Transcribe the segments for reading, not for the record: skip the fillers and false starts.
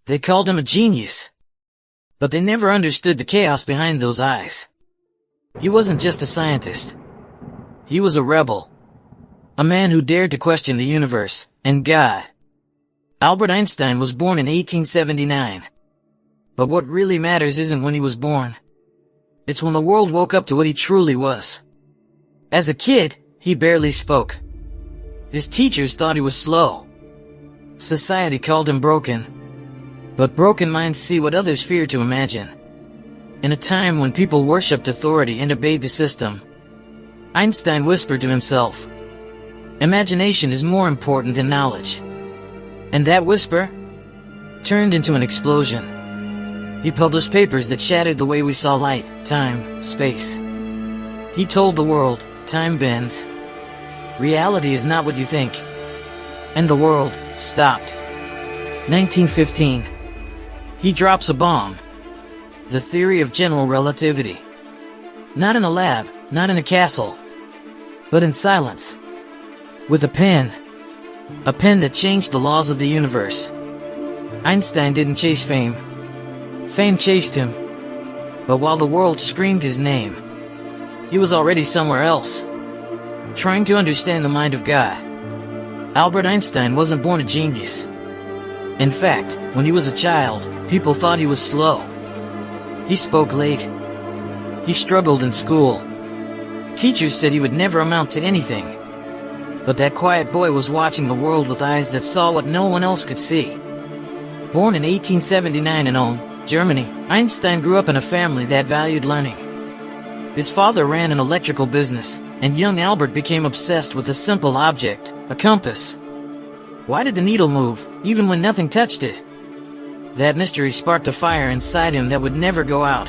They called him a genius. But they never understood the chaos behind those eyes. He wasn't just a scientist. He was a rebel. A man who dared to question the universe and God. Albert Einstein was born in 1879. But what really matters isn't when he was born. It's when the world woke up to what he truly was. As a kid, he barely spoke. His teachers thought he was slow. Society called him broken. But broken minds see what others fear to imagine. In a time when people worshipped authority and obeyed the system, Einstein whispered to himself, "Imagination is more important than knowledge." And that whisper turned into an explosion. He published papers that shattered the way we saw light, time, space. He told the world, time bends. Reality is not what you think. And the world stopped. 1915. He drops a bomb. The theory of general relativity. Not in a lab, not in a castle, but in silence. With a pen. A pen that changed the laws of the universe. Einstein didn't chase fame. Fame chased him. But while the world screamed his name, he was already somewhere else, trying to understand the mind of God. Albert Einstein wasn't born a genius. In fact, when he was a child, people thought he was slow. He spoke late. He struggled in school. Teachers said he would never amount to anything. But that quiet boy was watching the world with eyes that saw what no one else could see. Born in 1879 in Ulm, Germany, Einstein grew up in a family that valued learning. His father ran an electrical business, and young Albert became obsessed with a simple object, a compass. Why did the needle move, even when nothing touched it? That mystery sparked a fire inside him that would never go out.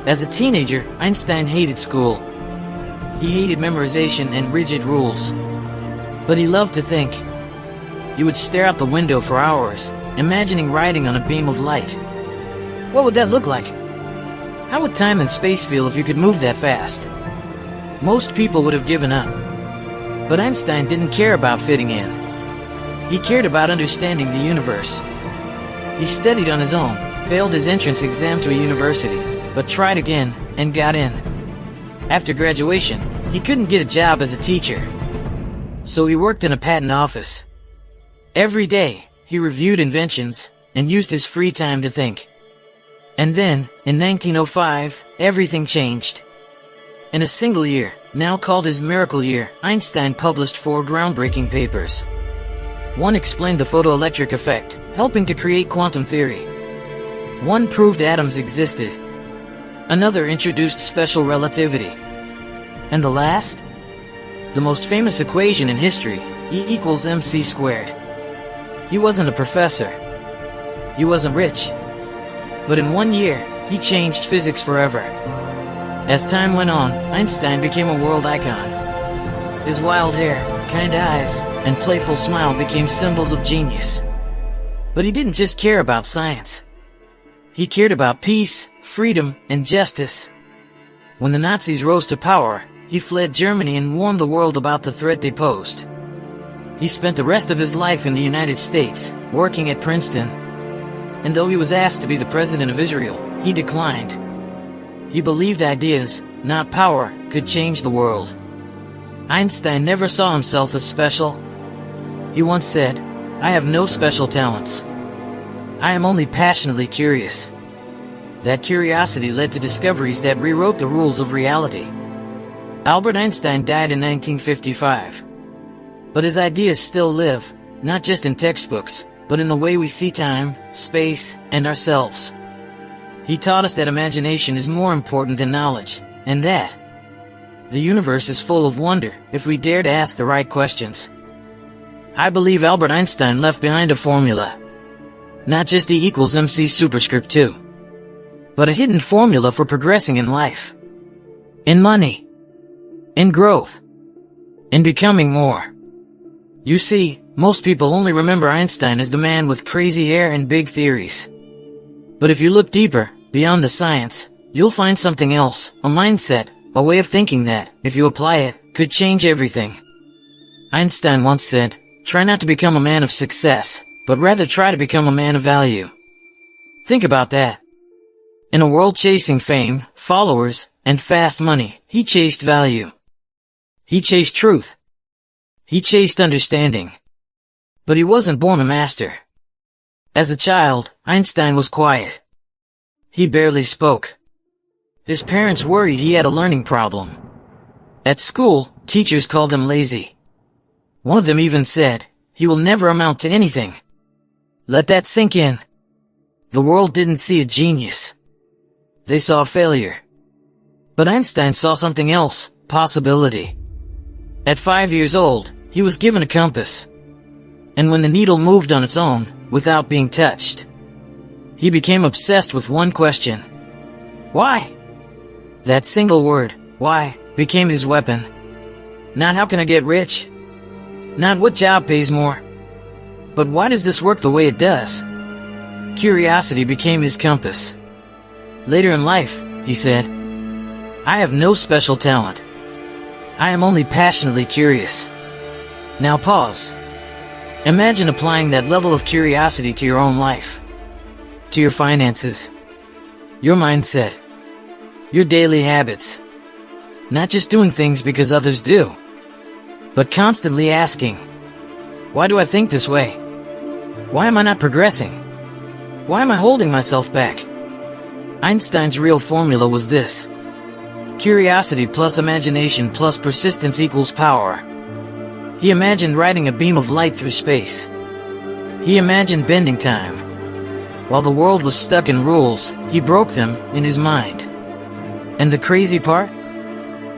As a teenager, Einstein hated school. He hated memorization and rigid rules. But he loved to think. He would stare out the window for hours, imagining riding on a beam of light. What would that look like? How would time and space feel if you could move that fast? Most people would have given up. But Einstein didn't care about fitting in. He cared about understanding the universe. He studied on his own, failed his entrance exam to a university, but tried again and got in. After graduation, he couldn't get a job as a teacher. So he worked in a patent office. Every day, he reviewed inventions and used his free time to think. And then, in 1905, everything changed. In a single year, now called his miracle year, Einstein published 4 groundbreaking papers. One explained the photoelectric effect, helping to create quantum theory. One proved atoms existed. Another introduced special relativity. And the last? The most famous equation in history, E=mc². He wasn't a professor. He wasn't rich. But in 1 year, he changed physics forever. As time went on, Einstein became a world icon. His wild hair, kind eyes, and playful smile became symbols of genius. But he didn't just care about science. He cared about peace, freedom, and justice. When the Nazis rose to power, he fled Germany and warned the world about the threat they posed. He spent the rest of his life in the United States, working at Princeton. And though he was asked to be the president of Israel, he declined. He believed ideas, not power, could change the world. Einstein never saw himself as special. He once said, "I have no special talents. I am only passionately curious." That curiosity led to discoveries that rewrote the rules of reality. Albert Einstein died in 1955. But his ideas still live, not just in textbooks, but in the way we see time, space, and ourselves. He taught us that imagination is more important than knowledge, and that the universe is full of wonder if we dare to ask the right questions. I believe Albert Einstein left behind a formula. Not just E=mc², but a hidden formula for progressing in life. In money. In growth. In becoming more. You see, most people only remember Einstein as the man with crazy hair and big theories. But if you look deeper, beyond the science, you'll find something else, a mindset, a way of thinking that, if you apply it, could change everything. Einstein once said, "Try not to become a man of success, but rather try to become a man of value." Think about that. In a world chasing fame, followers, and fast money, he chased value. He chased truth. He chased understanding. But he wasn't born a master. As a child, Einstein was quiet. He barely spoke. His parents worried he had a learning problem. At school, teachers called him lazy. One of them even said, "He will never amount to anything." Let that sink in. The world didn't see a genius. They saw failure. But Einstein saw something else, possibility. At 5 years old, he was given a compass. And when the needle moved on its own, without being touched, he became obsessed with one question. Why? That single word, why, became his weapon. Not how can I get rich? Not what job pays more? But why does this work the way it does? Curiosity became his compass. Later in life, he said, "I have no special talent. I am only passionately curious." Now pause. Imagine applying that level of curiosity to your own life, to your finances, your mindset, your daily habits. Not just doing things because others do, but constantly asking, why do I think this way? Why am I not progressing? Why am I holding myself back? Einstein's real formula was this: curiosity plus imagination plus persistence equals power. He imagined riding a beam of light through space. He imagined bending time. While the world was stuck in rules, he broke them in his mind. And the crazy part?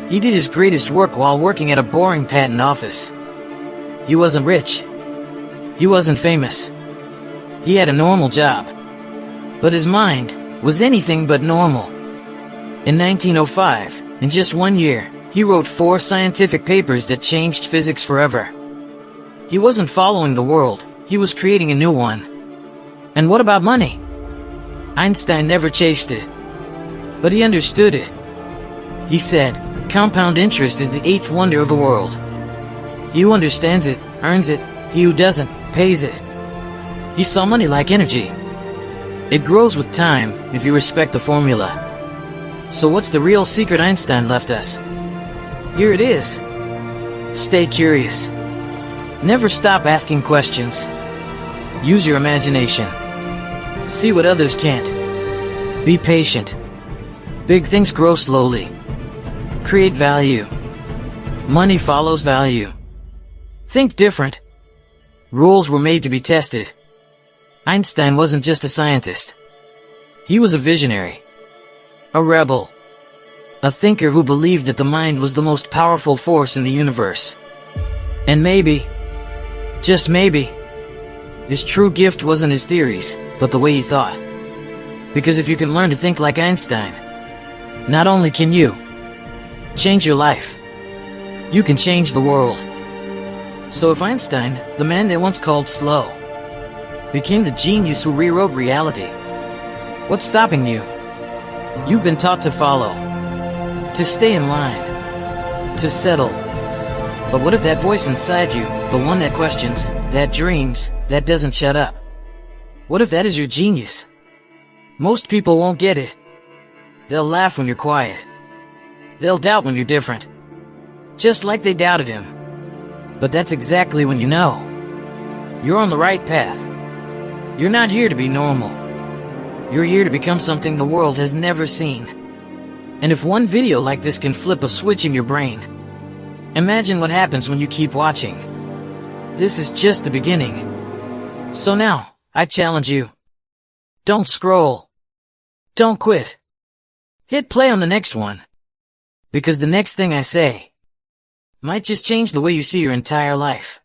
He did his greatest work while working at a boring patent office. He wasn't rich. He wasn't famous. He had a normal job. But his mind was anything but normal. In 1905, in just 1 year, he wrote 4 scientific papers that changed physics forever. He wasn't following the world, he was creating a new one. And what about money? Einstein never chased it. But he understood it. He said, compound interest is the 8th wonder of the world. He who understands it, earns it. He who doesn't, pays it. He saw money like energy. It grows with time, if you respect the formula. So what's the real secret Einstein left us? Here it is. Stay curious. Never stop asking questions. Use your imagination. See what others can't. Be patient. Big things grow slowly. Create value. Money follows value. Think different. Rules were made to be tested. Einstein wasn't just a scientist. He was a visionary. A rebel. A thinker who believed that the mind was the most powerful force in the universe. And maybe, just maybe, his true gift wasn't his theories, but the way he thought. Because if you can learn to think like Einstein, not only can you change your life, you can change the world. So if Einstein, the man they once called slow, became the genius who rewrote reality, what's stopping you? You've been taught to follow, to stay in line, to settle. But what if that voice inside you, the one that questions, that dreams, that doesn't shut up? What if that is your genius? Most people won't get it. They'll laugh when you're quiet. They'll doubt when you're different. Just like they doubted him. But that's exactly when you know you're on the right path. You're not here to be normal. You're here to become something the world has never seen. And if one video like this can flip a switch in your brain, imagine what happens when you keep watching. This is just the beginning. So now, I challenge you. Don't scroll. Don't quit. Hit play on the next one. Because the next thing I say might just change the way you see your entire life.